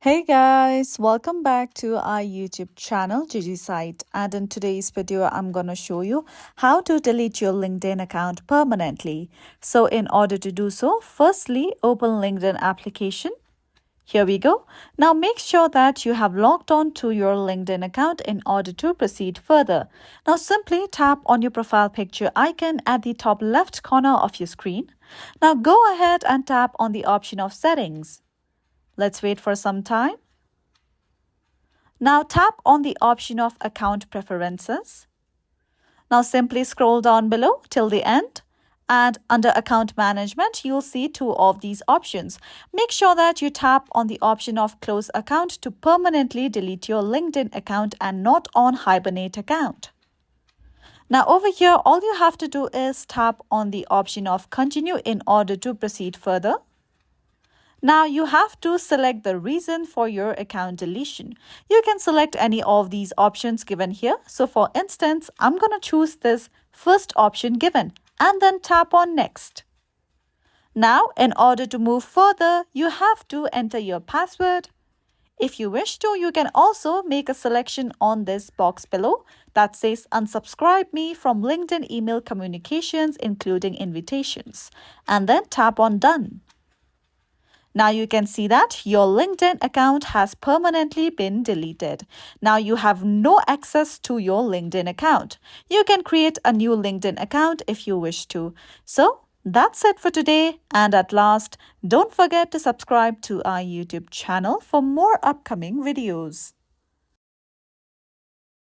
Hey guys, welcome back to our YouTube channel Gigi Site, and in today's video I'm going to show you how to delete your LinkedIn account permanently. So in order to do so, firstly open LinkedIn application. Here we go. Now make sure that you have logged on to your LinkedIn account in order to proceed further. Now simply tap on your profile picture icon at the top left corner of your screen. Now go ahead and tap on the option of settings. Let's wait for some time. Now tap on the option of account preferences. Now simply scroll down below till the end, and under account management you'll see two of these options. Make sure that you tap on the option of close account to permanently delete your LinkedIn account and not on Hibernate account. Now over here all you have to do is tap on the option of continue in order to proceed further. Now you have to select the reason for your account deletion. You can select any of these options given here. So for instance, I'm going to choose this first option given and then tap on next. Now in order to move further, you have to enter your password. If you wish to, you can also make a selection on this box below that says unsubscribe me from LinkedIn email communications including invitations, and then tap on done. Now you can see that your LinkedIn account has permanently been deleted. Now you have no access to your LinkedIn account. You can create a new LinkedIn account if you wish to. So that's it for today. And at last, don't forget to subscribe to our YouTube channel for more upcoming videos.